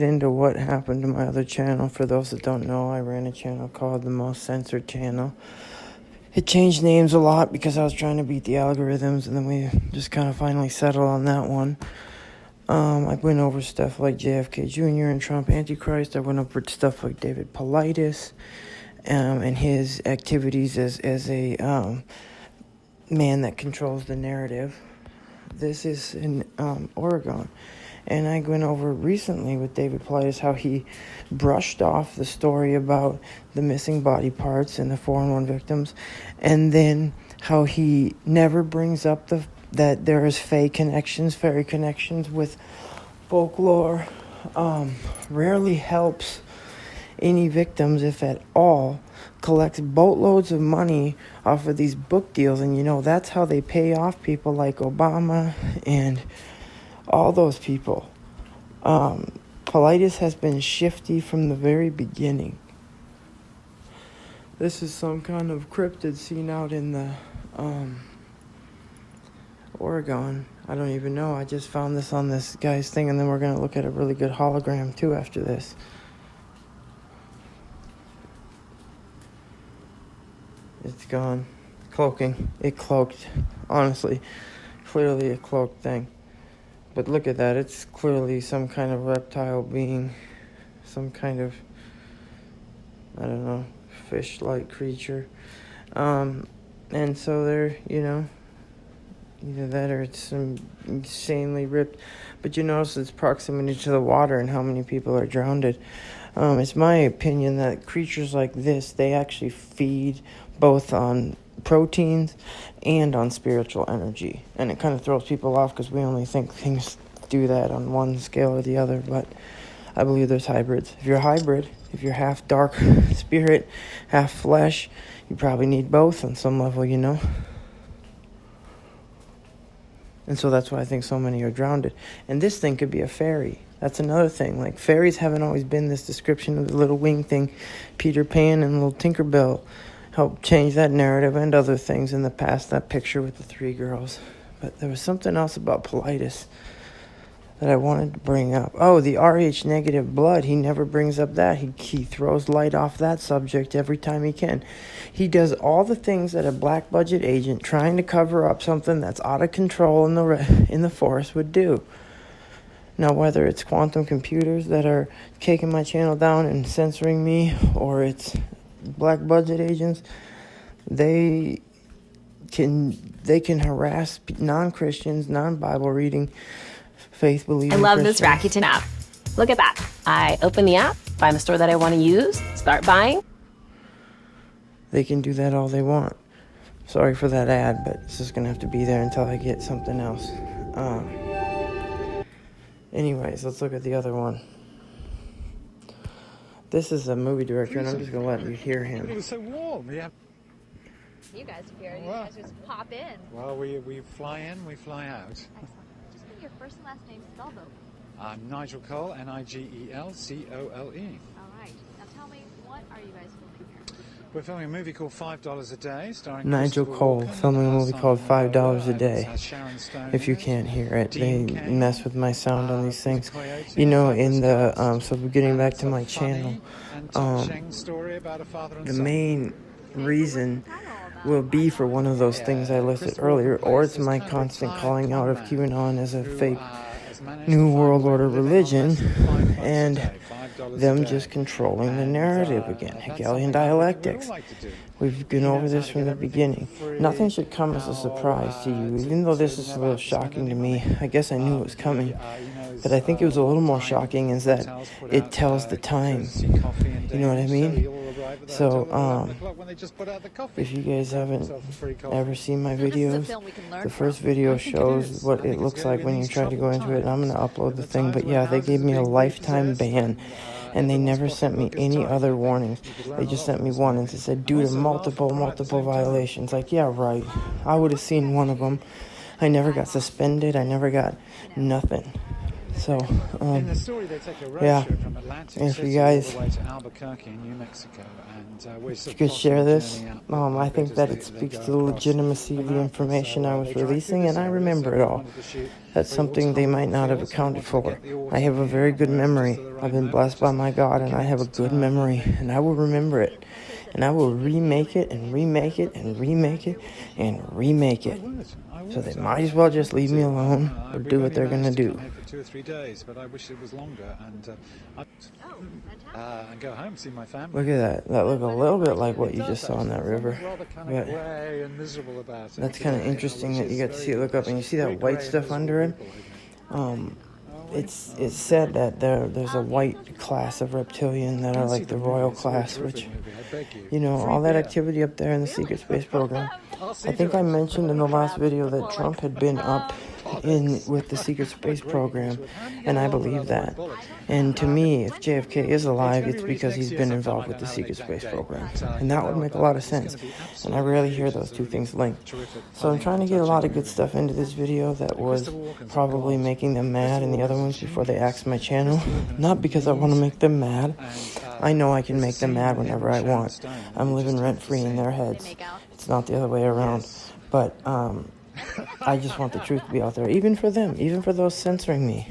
into what happened to my other channel. For those that don't know, I ran a channel called The Most Censored Channel. It changed names a lot because I was trying to beat the algorithms, and then we just kind of finally settled on that one. I went over stuff like JFK Jr. and Trump Antichrist. I went over stuff like David Paulides and his activities as a man that controls the narrative. This is in Oregon. And I went over recently with David Paulides how he brushed off the story about the missing body parts and the 411 victims, and then how he never brings up that there is fairy connections with folklore, rarely helps any victims, if at all, collects boatloads of money off of these book deals, and that's how they pay off people like Obama and all those people. Paulides has been shifty from the very beginning. This is some kind of cryptid seen out in the Oregon. I don't even know. I just found this on this guy's thing, and then we're going to look at a really good hologram too after this. It's gone. Cloaking. It cloaked. Honestly. Clearly a cloaked thing. But look at that. It's clearly some kind of reptile being. Some kind of, I don't know, fish-like creature. And so they're, either that or it's some insanely ripped. But you notice its proximity to the water and how many people are drowned. It's my opinion that creatures like this, they actually feed both on proteins and on spiritual energy, and it kind of throws people off because we only think things do that on one scale or the other. But I believe there's hybrids. If you're a hybrid, if you're half dark spirit, half flesh, you probably need both on some level, And so that's why I think so many are drowned. And this thing could be a fairy. That's another thing. Like, fairies haven't always been this description of the little wing thing. Peter Pan and little Tinkerbell helped change that narrative and other things in the past, that picture with the 3 girls. But there was something else about Paulides that I wanted to bring up. Oh, the Rh negative blood. He never brings up that. He throws light off that subject every time he can. He does all the things that a black budget agent trying to cover up something that's out of control in the force would do. Now, whether it's quantum computers that are taking my channel down and censoring me, or it's black budget agents, they can harass non-Christians, non-Bible reading, faith-believing I love Christians. this Rakuten app. Look at that. I open the app, find the store that I want to use, start buying. They can do that all they want. Sorry for that ad, but it's just going to have to be there until I get something else. Anyways, let's look at the other one. This is a movie director, and I'm just going to let you hear him. It was so warm. Yeah. You guys are here. You guys just pop in. Well, we fly in, we fly out. Excellent. Just give me your first and last name spelled though. I'm Nigel Cole, Nigelcole. All right. Now tell me, what are you guys filming here? We're filming a movie called $5 a Day, starring Nigel Christopher Cole, Walken, filming a movie called Simon $5 a Barber, Day. and Sharon Stone If you in it. can't hear it, they Dean Cain, mess with my sound on these things. Coyote, In Douglas the, Coast. so getting back And to my it's a funny channel, and touching story about a father and the son. main reason will be for one of those things I listed earlier, or it's my constant calling out of QAnon as a fake New World Order religion, and them just controlling the narrative again. Hegelian dialectics. We've been over this from the beginning. Nothing should come as a surprise to you, even though this is a little shocking to me. I guess I knew it was coming, but I think it was a little more shocking is that it tells the time. You know what I mean? So, if you guys haven't ever seen my videos, the first video shows what it looks like when you try to go into it. I'm going to upload the thing, but yeah, they gave me a lifetime ban, and they never sent me any other warnings. They just sent me one, and it said, due to multiple violations. Like, yeah, right. I would have seen one of them. I never got suspended. I never got nothing. So, In the story, they take a road yeah. trip from Atlantic If City you guys all the way to Albuquerque in New Mexico, and we're if sort you of could share plotting the this, journey out I bit think as that they it speaks go to the across legitimacy of the America. information So, I they was drive through releasing, this and I area, remember so it we all. wanted to shoot That's very something they might autumnal not have feels, and accounted wanted to for. get the I have autumn a in, very and good we're memory. just at the right I've been moment, blessed by just my God, and I looking have a into good time, memory, and and I will remember it. And I will remake it and remake it and remake it and remake it. I So would. they I might would. as well I'd just love leave to. me alone or We've do what only they're gonna managed to come do. here for 2 or 3 days, but I wish it was longer, and Oh, fantastic. and go home, see my family. Look at that. That looked a little bit like what It you does just saw in actually. that There's river. something rather kind of But grey and miserable about it that's kind of today, interesting which that you is get to very see it look up and you see very that white grey and stuff miserable under it. people, isn't it? It's said that there's a white class of reptilian that are like the royal class, which, you know, all that activity up there in the secret space program. I think I mentioned in the last video that Trump had been up in with the secret space program, and I believe that. And to me, if JFK is alive, it's because he's been involved with the secret space program, and that would make a lot of sense. And I rarely hear those two things linked. So I'm trying to get a lot of good stuff into this video that was probably making them mad and the other ones before they axed my channel. Not because I want to make them mad. I know I can make them mad whenever I want. I'm living rent-free in their heads. It's not the other way around. But I just want the truth to be out there, even for them, even for those censoring me.